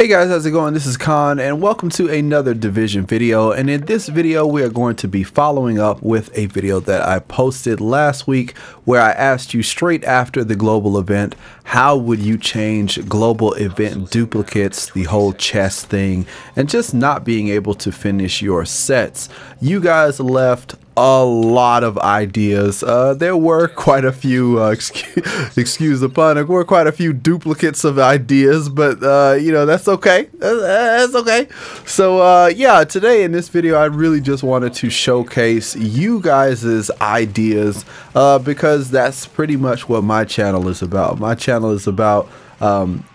Hey guys, how's it going? This is Khan and welcome to another Division video, and in this video we are going to be following up with a video that I posted last week where I asked you straight after the global event, how would you change global event duplicates, the whole chess thing, and just not being able to finish your sets. You guys left a lot of ideas. There were quite a few, excuse the pun, there were quite a few duplicates of ideas, but you know, that's okay. That's okay. So yeah, today in this video I really just wanted to showcase you guys' ideas because that's pretty much what my channel is about. My channel is about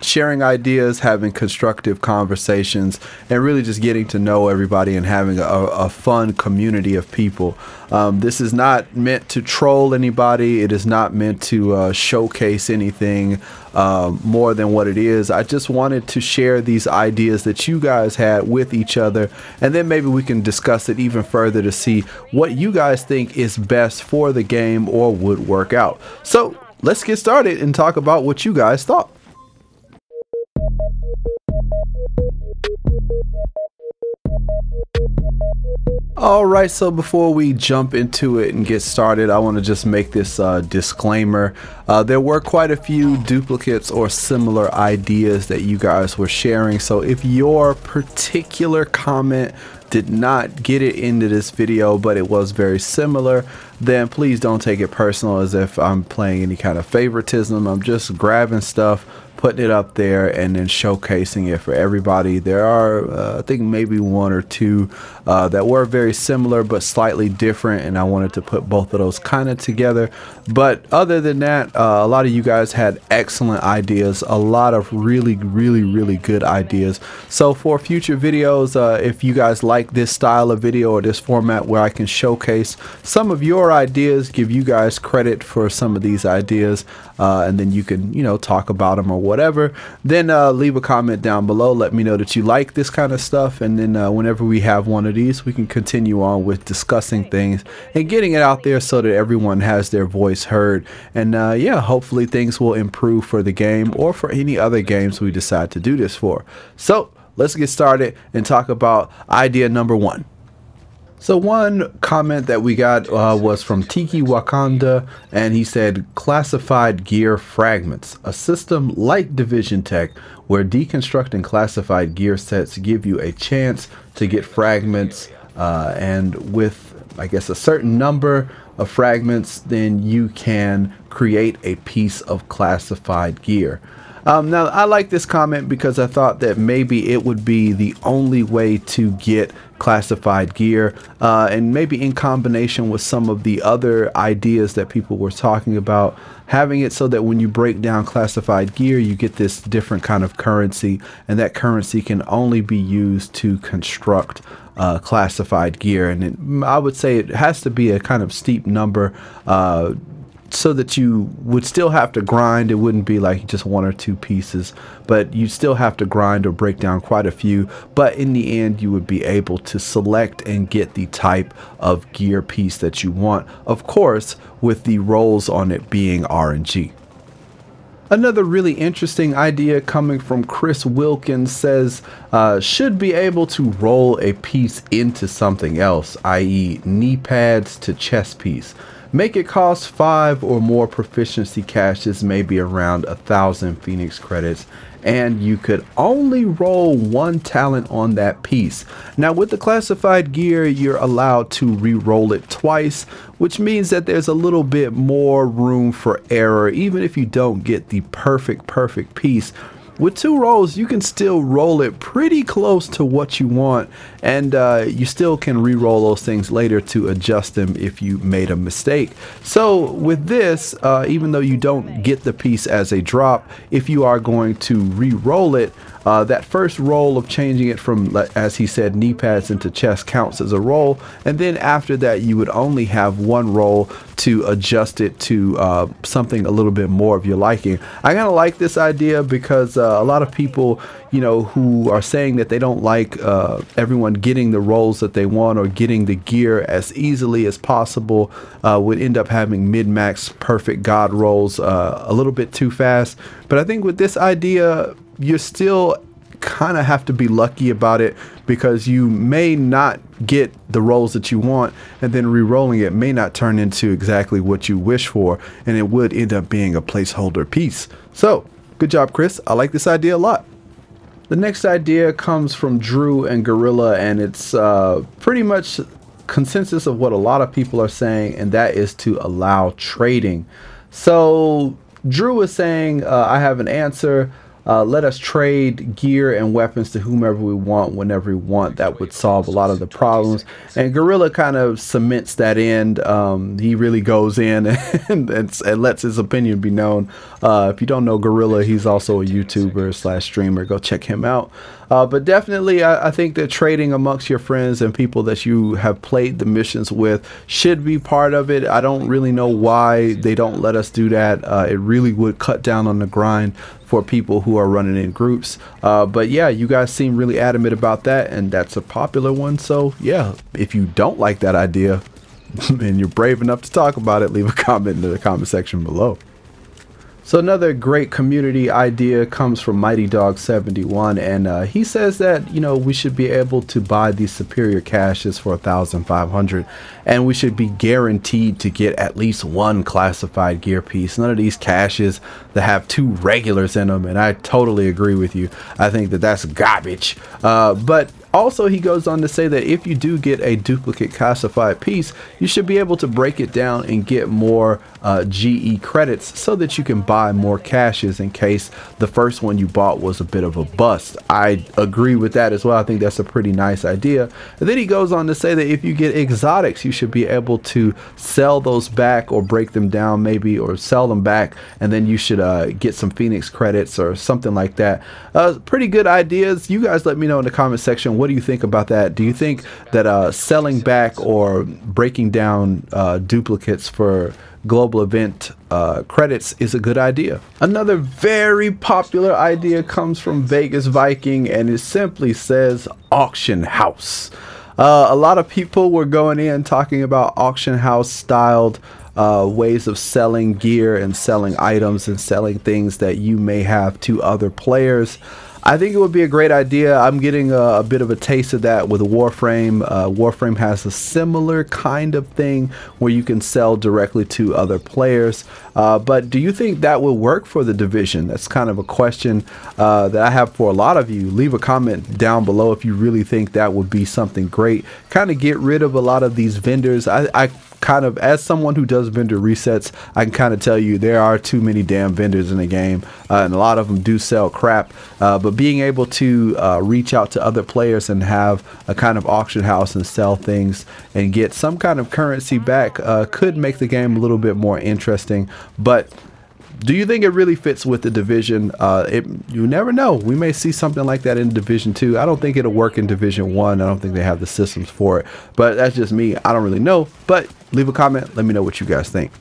sharing ideas, having constructive conversations, and really just getting to know everybody and having a fun community of people. This is not meant to troll anybody. It is not meant to showcase anything more than what it is. I just wanted to share these ideas that you guys had with each other, and then maybe we can discuss it even further to see what you guys think is best for the game or would work out. So let's get started and talk about what you guys thought. Alright, so before we jump into it and get started, I want to just make this disclaimer. There were quite a few duplicates or similar ideas that you guys were sharing, so if your particular comment did not get it into this video but it was very similar, then please don't take it personal as if I'm playing any kind of favoritism. I'm just grabbing stuff, putting it up there, and then showcasing it for everybody. There are I think maybe one or two that were very similar but slightly different, and I wanted to put both of those kind of together. But other than that, a lot of you guys had excellent ideas, a lot of really good ideas. So for future videos, if you guys like this style of video or this format where I can showcase some of your ideas, give you guys credit for some of these ideas, and then you can, you know, talk about them or whatever, then leave a comment down below. Let me know that you like this kind of stuff, and then whenever we have one of these, we can continue on with discussing things and getting it out there so that everyone has their voice heard. And yeah, hopefully things will improve for the game or for any other games we decide to do this for. So let's get started and talk about idea number one. So one comment that we got was from Tiki Wakanda, and he said classified gear fragments, a system like Division Tech where deconstructing classified gear sets give you a chance to get fragments, and with, I guess, a certain number of fragments, then you can create a piece of classified gear. Now, I like this comment because I thought that maybe it would be the only way to get classified gear, and maybe in combination with some of the other ideas that people were talking about, having it so that when you break down classified gear, you get this different kind of currency, and that currency can only be used to construct classified gear. And I would say it has to be a kind of steep number, so that you would still have to grind. It wouldn't be like just one or two pieces, but you still have to grind or break down quite a few. But in the end, you would be able to select and get the type of gear piece that you want, of course, with the rolls on it being RNG. Another really interesting idea coming from Chris Wilkins says, should be able to roll a piece into something else, i.e. knee pads to chest piece. Make it cost 5 or more proficiency caches, maybe around 1,000 Phoenix credits, and you could only roll one talent on that piece. Now with the classified gear, you're allowed to re-roll it twice, which means that there's a little bit more room for error. Even if you don't get the perfect piece, with 2 rolls, you can still roll it pretty close to what you want, and you still can re-roll those things later to adjust them if you made a mistake. So with this, even though you don't get the piece as a drop, if you are going to re-roll it, that first roll of changing it from, as he said, knee pads into chest counts as a roll, and then after that you would only have one roll to adjust it to something a little bit more of your liking. I kind of like this idea because a lot of people, you know, who are saying that they don't like everyone getting the rolls that they want or getting the gear as easily as possible, would end up having mid-max perfect god rolls a little bit too fast. But I think with this idea, you're still kind of have to be lucky about it, because you may not get the rolls that you want, and then re-rolling it may not turn into exactly what you wish for, and it would end up being a placeholder piece. So good job, Chris. I like this idea a lot. The next idea comes from Drew and Gorilla, and it's pretty much consensus of what a lot of people are saying, and that is to allow trading. So Drew is saying, I have an answer. Let us trade gear and weapons to whomever we want, whenever we want. That would solve a lot of the problems. And Gorilla kind of cements that in. He really goes in and lets his opinion be known. If you don't know Gorilla, he's also a YouTuber / streamer. Go check him out. But definitely, I think that trading amongst your friends and people that you have played the missions with should be part of it. I don't really know why they don't let us do that. It really would cut down on the grind for people who are running in groups. But yeah, you guys seem really adamant about that, and that's a popular one. So yeah, if you don't like that idea and you're brave enough to talk about it, leave a comment in the comment section below. So another great community idea comes from Mighty Dog 71, and he says that, you know, we should be able to buy these superior caches for 1,500, and we should be guaranteed to get at least one classified gear piece. None of these caches that have 2 regulars in them, and I totally agree with you. I think that that's garbage. But also, he goes on to say that if you do get a duplicate classified piece, you should be able to break it down and get more GE credits so that you can buy more caches in case the first one you bought was a bit of a bust. I agree with that as well. I think that's a pretty nice idea. And then he goes on to say that if you get exotics, you should be able to sell those back or break them down maybe, or sell them back, and then you should get some Phoenix credits or something like that. Pretty good ideas. You guys let me know in the comment section, what do you think about that? Do you think that selling back or breaking down duplicates for global event credits is a good idea? Another very popular idea comes from Vegas Viking, and it simply says auction house. A lot of people were going in talking about auction house styled ways of selling gear and selling items and selling things that you may have to other players. I think it would be a great idea. I'm getting a bit of a taste of that with Warframe. Warframe has a similar kind of thing where you can sell directly to other players. But do you think that will work for the Division? That's kind of a question that I have for a lot of you. Leave a comment down below if you really think that would be something great. Kind of get rid of a lot of these vendors. I kind of, as someone who does vendor resets, I can kind of tell you there are too many damn vendors in the game, and a lot of them do sell crap. But being able to reach out to other players and have a kind of auction house and sell things and get some kind of currency back could make the game a little bit more interesting. But do you think it really fits with the Division? You never know. We may see something like that in Division 2. I don't think it'll work in Division 1. I don't think they have the systems for it. But that's just me. I don't really know. But leave a comment. Let me know what you guys think.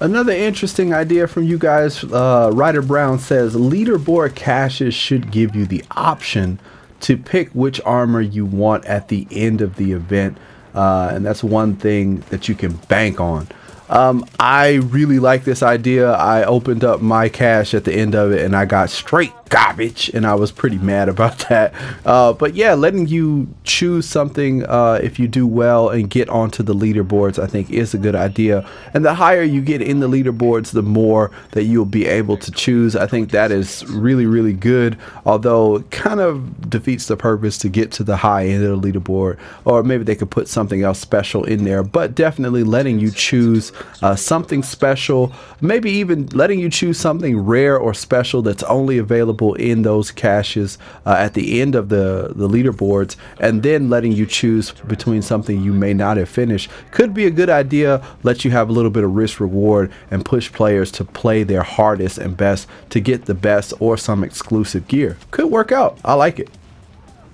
Another interesting idea from you guys, Ryder Brown says, leaderboard caches should give you the option to pick which armor you want at the end of the event. And that's one thing that you can bank on. I really like this idea. I opened up my cache at the end of it and I got straight garbage, and I was pretty mad about that. But yeah, letting you choose something if you do well and get onto the leaderboards, I think is a good idea. And the higher you get in the leaderboards, the more that you'll be able to choose. I think that is really, really good, although it kind of defeats the purpose to get to the high end of the leaderboard. Or maybe they could put something else special in there, but definitely letting you choose something special, maybe even letting you choose something rare or special that's only available in those caches at the end of the leaderboards, and then letting you choose between something you may not have finished could be a good idea. Let you have a little bit of risk reward and push players to play their hardest and best to get the best or some exclusive gear. Could work out. I like it.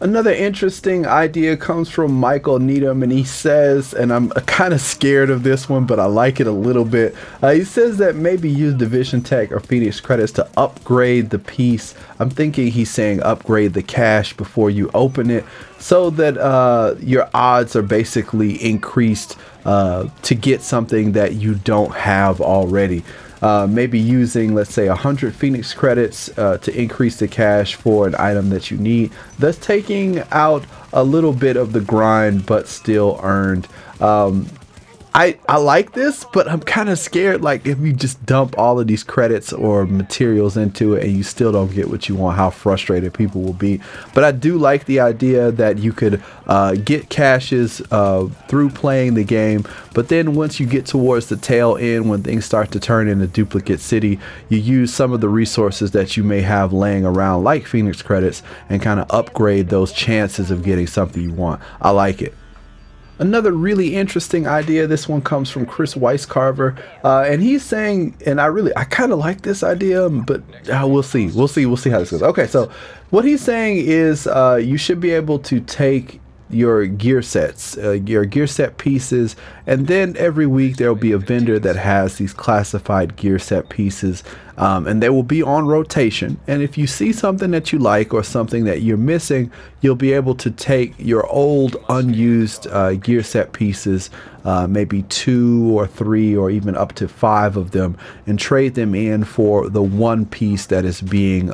Another interesting idea comes from Michael Needham, and he says, and I'm kind of scared of this one, but I like it a little bit. He says that maybe use Division Tech or Phoenix credits to upgrade the piece. I'm thinking he's saying upgrade the cache before you open it, so that your odds are basically increased to get something that you don't have already. maybe using, let's say, 100 Phoenix credits to increase the cash for an item that you need, thus taking out a little bit of the grind but still earned. I like this, but I'm kind of scared, like, if you just dump all of these credits or materials into it and you still don't get what you want, how frustrated people will be. But I do like the idea that you could get caches through playing the game, but then once you get towards the tail end, when things start to turn into duplicate city, you use some of the resources that you may have laying around, like Phoenix credits, and kind of upgrade those chances of getting something you want. I like it. Another really interesting idea, this one comes from Chris Weiscarver, and he's saying, and I kind of like this idea, but we'll see how this goes. Okay, so what he's saying is you should be able to take your gear sets, your gear set pieces, and then every week there will be a vendor that has these classified gear set pieces, and they will be on rotation. And if you see something that you like or something that you're missing, you'll be able to take your old unused gear set pieces, maybe 2 or 3 or even up to 5 of them, and trade them in for the one piece that is being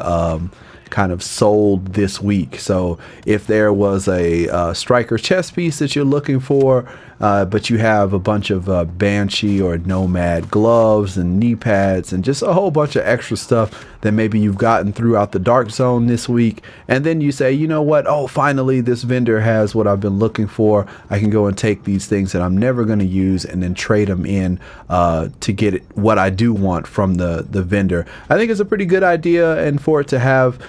kind of sold this week. So if there was a striker chest piece that you're looking for, but you have a bunch of Banshee or Nomad gloves and knee pads and just a whole bunch of extra stuff that maybe you've gotten throughout the Dark Zone this week, and then you say, you know what, oh, finally this vendor has what I've been looking for, I can go and take these things that I'm never going to use and then trade them in to get what I do want from the vendor. I think it's a pretty good idea, and for it to have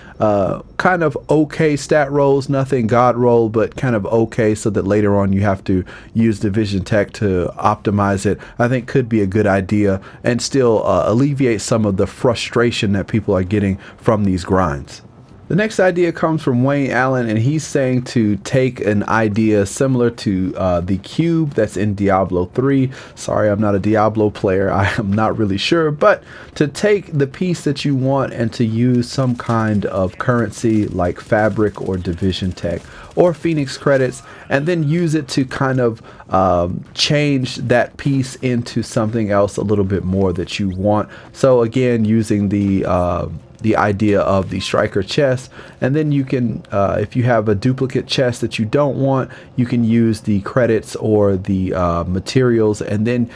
kind of okay stat rolls, nothing god roll, but kind of okay, so that later on you have to use Division Tech to optimize it, I think could be a good idea, and still alleviate some of the frustration that people are getting from these grinds. The next idea comes from Wayne Allen, and he's saying to take an idea similar to the cube that's in Diablo 3. Sorry, I'm not a Diablo player. I am not really sure. But to take the piece that you want and to use some kind of currency like Fabric or Division Tech or Phoenix credits, and then use it to kind of change that piece into something else a little bit more that you want. So again, using the idea of the striker chest, and then you can if you have a duplicate chest that you don't want, you can use the credits or the materials and then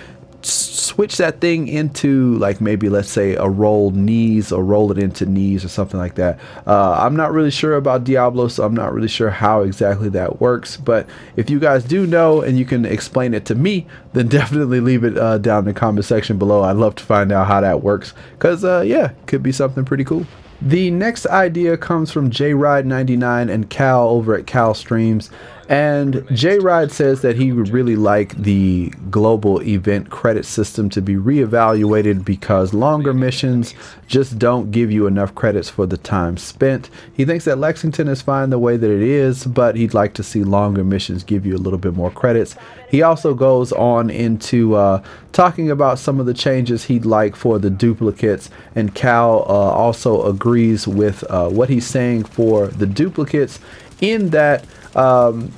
switch that thing into, like, maybe let's say a rolled knees, or roll it into knees or something like that. I'm not really sure about Diablo, so I'm not really sure how exactly that works, but if you guys do know and you can explain it to me, then definitely leave it down in the comment section below. I'd love to find out how that works, because yeah, could be something pretty cool. The next idea comes from JRide99 and Cal over at Cal Streams. And JRide says that he would really like the global event credit system to be reevaluated, because longer missions just don't give you enough credits for the time spent. He thinks that Lexington is fine the way that it is, but he'd like to see longer missions give you a little bit more credits. He also goes on into talking about some of the changes he'd like for the duplicates, and Cal also agrees with what he's saying for the duplicates, in that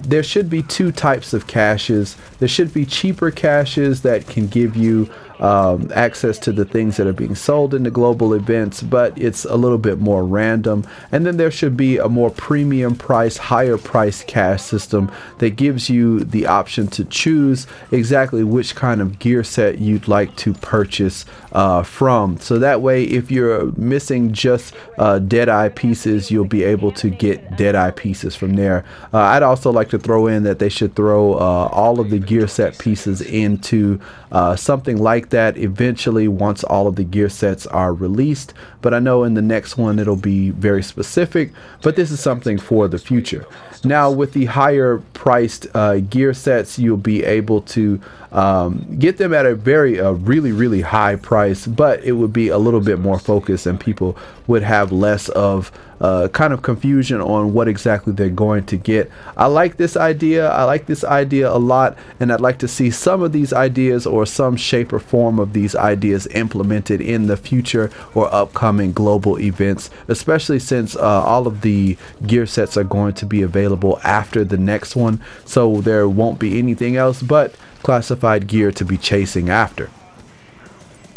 there should be 2 types of caches. There should be cheaper caches that can give you access to the things that are being sold in the global events, but it's a little bit more random. And then there should be a more premium price, higher price cache system that gives you the option to choose exactly which kind of gear set you'd like to purchase from. So that way, if you're missing just Deadeye pieces, you'll be able to get Deadeye pieces from there. I'd also like to throw in that they should throw all of the gear set pieces into something like that eventually, once all of the gear sets are released. But I know in the next one it'll be very specific, but this is something for the future. Now, with the higher priced gear sets, you'll be able to get them at a really high price, but it would be a little bit more focused, and people would have less of kind of confusion on what exactly they're going to get. I like this idea. I like this idea a lot, and I'd like to see some of these ideas, or some shape or form of these ideas, implemented in the future or upcoming global events, especially since all of the gear sets are going to be available after the next one, so there won't be anything else but classified gear to be chasing after.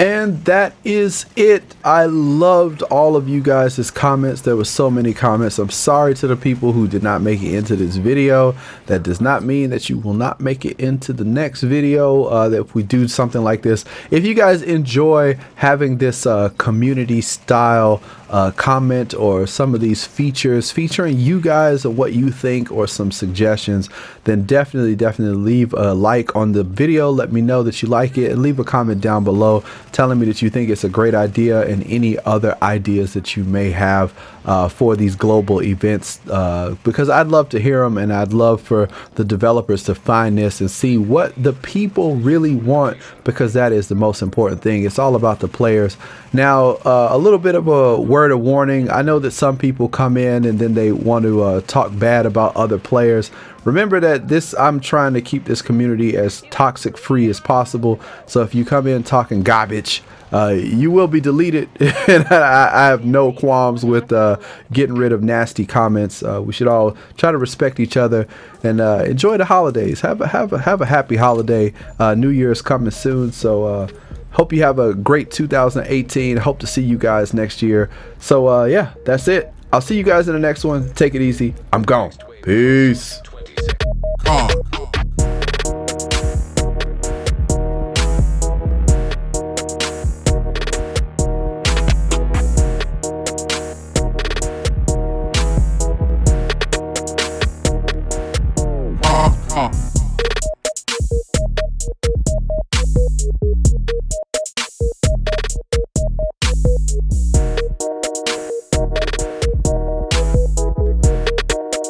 And that is it. I loved all of you guys' comments. There were so many comments. I'm sorry to the people who did not make it into this video. That does not mean that you will not make it into the next video, that if we do something like this. If you guys enjoy having this community style comment or some of these features featuring you guys and what you think or some suggestions, then definitely leave a like on the video. Let me know that you like it, and leave a comment down below telling me that you think it's a great idea and any other ideas that you may have for these global events, because I'd love to hear them, and I'd love for the developers to find this and see what the people really want, because that is the most important thing. It's all about the players. Now, a little bit of a word of warning. I know that some people come in and then they want to talk bad about other players. Remember that I'm trying to keep this community as toxic free as possible. So if you come in talking garbage, you will be deleted. And I have no qualms with getting rid of nasty comments. We should all try to respect each other and enjoy the holidays. Have a happy holiday. New Year's coming soon, so hope you have a great 2018. Hope to see you guys next year. So yeah, that's it. I'll see you guys in the next one. Take it easy. I'm gone. Peace.